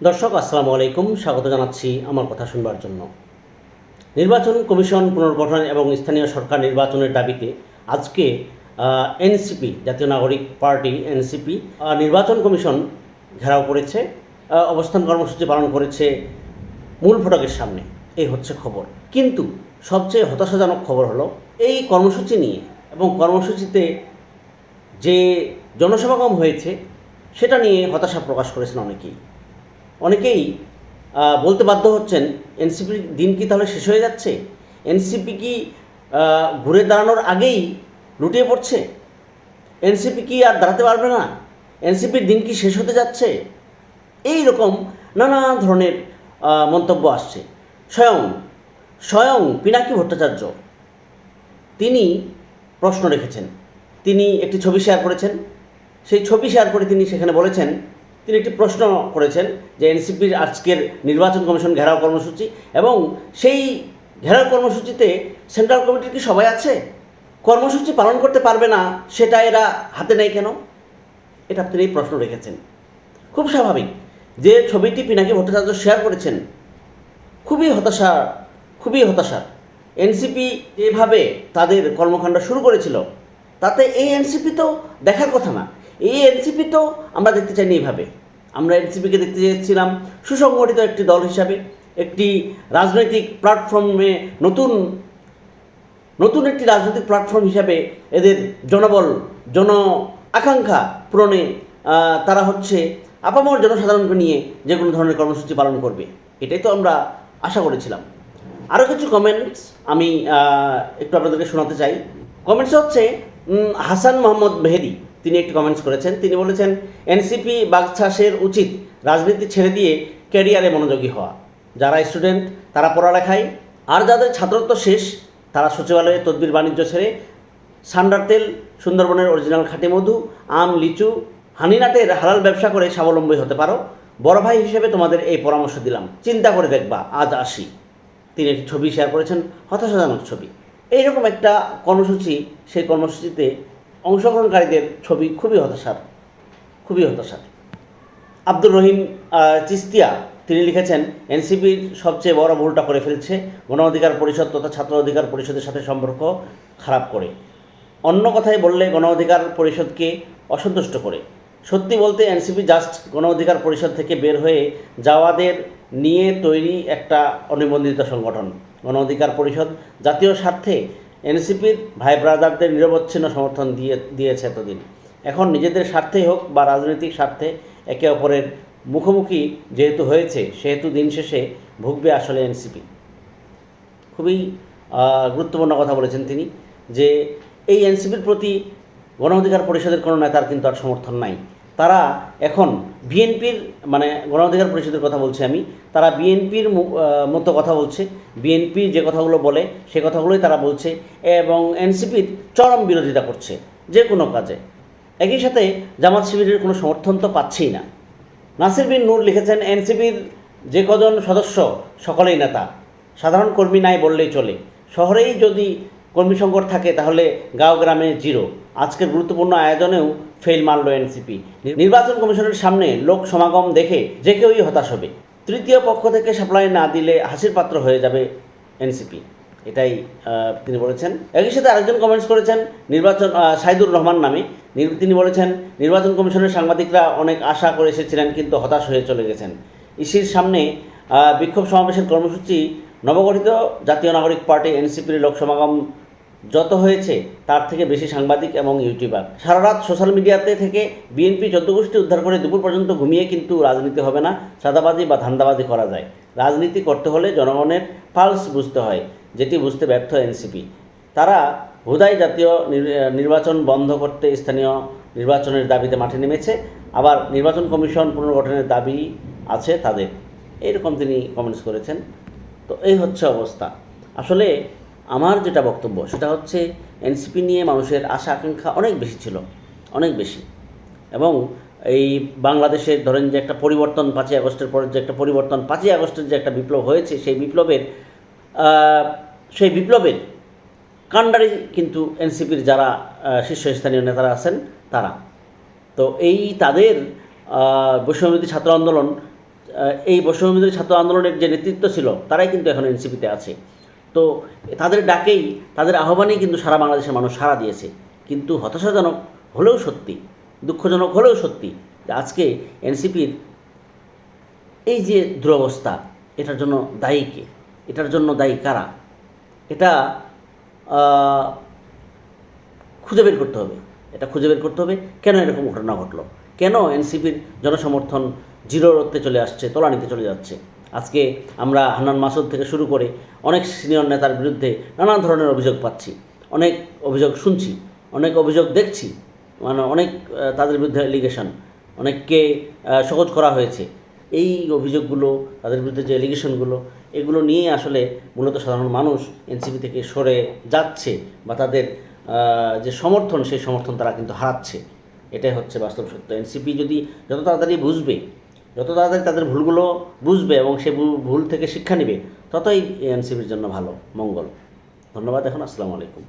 দর্শক আসসালামু আলাইকুম, স্বাগত জানাচ্ছি আমার কথা শুনবার জন্য। নির্বাচন কমিশন পুনর্গঠন এবং স্থানীয় সরকার নির্বাচনের দাবিতে আজকে এনসিপি জাতীয় নাগরিক পার্টি এনসিপি নির্বাচন কমিশন ঘেরাও করেছে, অবস্থান কর্মসূচি পালন করেছে মূল ফটকের সামনে। এই হচ্ছে খবর। কিন্তু সবচেয়ে হতাশাজনক খবর হলো এই কর্মসূচি নিয়ে এবং কর্মসূচিতে যে জনসমাগম হয়েছে সেটা নিয়ে হতাশা প্রকাশ করেছেন অনেকেই বলতে বাধ্য হচ্ছেন, এনসিপির দিন কি তাহলে শেষ হয়ে যাচ্ছে? এনসিপি কি ঘুরে দাঁড়ানোর আগেই লুটিয়ে পড়ছে? এনসিপি কি আর দাঁড়াতে পারবে না? এনসিপির দিন কি শেষ হতে যাচ্ছে? এই রকম নানা ধরনের মন্তব্য আসছে। স্বয়ং পিনাকি ভট্টাচার্য তিনি প্রশ্ন রেখেছেন। তিনি একটি ছবি শেয়ার করেছেন। সেই ছবি শেয়ার করে তিনি সেখানে বলেছেন, তিনি একটি প্রশ্ন করেছেন যে এনসিপির আজকের নির্বাচন কমিশন ঘেরাও কর্মসূচি, এবং সেই ঘেরাও কর্মসূচিতে সেন্ট্রাল কমিটির কি সবাই আছে? কর্মসূচি পালন করতে পারবে না সেটা এরা হাতে নেয় কেন? এটা তিনি প্রশ্ন রেখেছেন। খুব স্বাভাবিক যে ছবিটি পিনাকি ভট্টাচার্য শেয়ার করেছেন খুবই হতাশার। এনসিপি যেভাবে তাদের কর্মকাণ্ড শুরু করেছিল তাতে এই এনসিপি তো দেখার কথা না। এই এনসিপি তো আমরা দেখতে চাইনি এইভাবে। আমরা এনসিপিকে দেখতে চেয়েছিলাম সুসংগঠিত একটি দল হিসাবে, একটি রাজনৈতিক প্ল্যাটফর্মে নতুন একটি রাজনৈতিক প্ল্যাটফর্ম হিসাবে এদের জনবল জন আকাঙ্ক্ষা পূরণে তারা হচ্ছে আপামর জনসাধারণকে নিয়ে যে কোনো ধরনের কর্মসূচি পালন করবে, এটাই তো আমরা আশা করেছিলাম। আরও কিছু কমেন্টস আমি একটু আপনাদেরকে শোনাতে চাই। কমেন্টস হচ্ছে হাসান মোহাম্মদ মেহেদি, তিনি একটি কমেন্টস করেছেন। তিনি বলেছেন, এনসিপি বাগচাষের উচিত রাজনীতি ছেড়ে দিয়ে ক্যারিয়ারে মনোযোগী হওয়া। যারা স্টুডেন্ট তারা পড়ালেখায়, আর যাদের ছাত্রত্ব শেষ তারা সচিবালয়ে তদবির বাণিজ্য ছেড়ে সান্ডার তেল, সুন্দরবনের অরিজিনাল খাঁটি মধু, আম, লিচু, হানিনাটের হালাল ব্যবসা করে স্বাবলম্বী হতে পারো। বড় ভাই হিসেবে তোমাদের এই পরামর্শ দিলাম, চিন্তা করে দেখবা, আজ আসি। তিনি একটি ছবি শেয়ার করেছেন, হতাশাজনক ছবি। এইরকম একটা কর্মসূচি, সেই কর্মসূচিতে অংশগ্রহণকারীদের ছবি খুবই হতাশার। আব্দুর রহিম চিস্তিয়া তিনি লিখেছেন, এনসিপির সবচেয়ে বড় ভুলটা করে ফেলছে, গণ অধিকার পরিষদ তথা ছাত্র অধিকার পরিষদের সাথে সম্পর্ক খারাপ করে। অন্য কথায় বললে গণ অধিকার পরিষদকে অসন্তুষ্ট করে। সত্যি বলতে এনসিপি জাস্ট গণ অধিকার পরিষদ থেকে বের হয়ে যাওয়াদের নিয়ে তৈরি একটা অনিবন্ধিত সংগঠন। গণ অধিকার পরিষদ জাতীয় স্বার্থে এনসিপির ভাই ব্রাদারদের নিরবচ্ছিন্ন সমর্থন দিয়েছে এতদিন। এখন নিজেদের স্বার্থেই হোক বা রাজনৈতিক স্বার্থে একে অপরের মুখোমুখি যেহেতু হয়েছে, সেহেতু দিন শেষে ভুগবে আসলে এনসিপি। খুবই গুরুত্বপূর্ণ কথা বলেছেন তিনি, যে এই এনসিপির প্রতি গণ অধিকার পরিষদের কোনো নেতার কিন্তু আর সমর্থন নাই। তারা এখন বিএনপির, মানে গণ অধিকার পরিষদের কথা বলছি আমি, তারা বিএনপির মতো কথা বলছে। বিএনপি যে কথাগুলো বলে সে কথাগুলোই তারা বলছে, এবং এনসিপির চরম বিরোধিতা করছে যে কোনো কাজে। একই সাথে জামাত শিবিরের কোনো সমর্থন তো পাচ্ছেই না। নাসির বিন নূর লিখেছেন, এনসিপির যে কজন সদস্য সকলেই নেতা, সাধারণ কর্মী নাই বললেই চলে। শহরেই যদি কর্মী সংকট থাকে তাহলে গাঁও গ্রামে জিরো। আজকের গুরুত্বপূর্ণ আয়োজনেও ফেল মারল এনসিপি। নির্বাচন কমিশনের সামনে লোক সমাগম দেখে যে কেউই হতাশ হবে। তৃতীয় পক্ষ থেকে সাপ্লাই না দিলে হাসির পাত্র হয়ে যাবে এনসিপি, এটাই তিনি বলেছেন। একই সাথে আরেকজন কমেন্টস করেছেন সাইদুর রহমান নামে। তিনি বলেছেন, নির্বাচন কমিশনের সাংবাদিকরা অনেক আশা করে এসেছিলেন কিন্তু হতাশ হয়ে চলে গেছেন। ইসির সামনে বিক্ষোভ সমাবেশের কর্মসূচি নবগঠিত জাতীয় নাগরিক পার্টি এনসিপির লোক সমাগম যত হয়েছে তার থেকে বেশি সাংবাদিক এবং ইউটিউবার। সারা রাত সোশ্যাল মিডিয়াতে থেকে বিএনপি 14 গোষ্ঠী উদ্ধার করে দুপুর পর্যন্ত ঘুমিয়ে কিন্তু রাজনীতি হবে না, সাদাবাজি বা ধান্দাবাজি করা যায়। রাজনীতি করতে হলে জনগণের পালস বুঝতে হয়, যেটি বুঝতে ব্যর্থ এনসিপি। তারা হুদাই জাতীয় নির্বাচন বন্ধ করতে স্থানীয় নির্বাচনের দাবিতে মাঠে নেমেছে, আবার নির্বাচন কমিশন পুনর্গঠনের দাবি আছে তাদের। এইরকম তিনি কমেন্টস করেছেন। তো এই হচ্ছে অবস্থা। আসলে আমার যেটা বক্তব্য সেটা হচ্ছে, এনসিপি নিয়ে মানুষের আশা আকাঙ্ক্ষা অনেক বেশি ছিল, অনেক বেশি। এবং এই বাংলাদেশের ধরেন যে একটা পরিবর্তন, 5ই আগস্টের পরে যে একটা পরিবর্তন, 5ই আগস্টের যে একটা বিপ্লব হয়েছে, সেই বিপ্লবের কাণ্ডারি কিন্তু এনসিপির যারা শীর্ষস্থানীয় নেতারা আছেন তারা। তো এই তাদের বৈষম্যবিরোধী ছাত্র আন্দোলন এই বৈষম্যবিরোধী ছাত্র আন্দোলনের যে নেতৃত্ব ছিল তারাই কিন্তু এখন এনসিপিতে আছে। তো তাদের ডাকেই, তাদের আহ্বানেই কিন্তু সারা বাংলাদেশের মানুষ সাড়া দিয়েছে। কিন্তু হতাশাজনক হলেও সত্যি, দুঃখজনক হলেও সত্যি যে আজকে এনসিপির এই যে দুরবস্থা, এটার জন্য দায়ী কে? এটার জন্য দায়ী কারা? এটা খুঁজে বের করতে হবে। এটা খুঁজে বের করতে হবে কেন এরকম ঘটনা ঘটলো, কেন এনসিপির জনসমর্থন জিরোতে চলে আসছে, তলানিতে চলে যাচ্ছে। আজকে আমরা হান্নান মাসুদ থেকে শুরু করে অনেক সিনিয়র নেতার বিরুদ্ধে নানা ধরনের অভিযোগ পাচ্ছি, অনেক অভিযোগ শুনছি, অনেক অভিযোগ দেখছি, মানে অনেক তাদের বিরুদ্ধে এলিগেশন, অনেককে সহজ করা হয়েছে। এই অভিযোগগুলো, তাদের বিরুদ্ধে যে এলিগেশনগুলো, এগুলো নিয়ে আসলে মূলত সাধারণ মানুষ এনসিপি থেকে সরে যাচ্ছে, বা তাদের যে সমর্থন, সেই সমর্থন তারা কিন্তু হারাচ্ছে। এটাই হচ্ছে বাস্তব সত্য। এনসিপি যদি যত তাড়াতাড়ি বুঝবে, যত তাড়াতাড়ি তাদের ভুলগুলো বুঝবে এবং সে ভুল থেকে শিক্ষা নেবে, ততই এনসিপির জন্য ভালো, মঙ্গল। ধন্যবাদ। এখন আসসালামু আলাইকুম।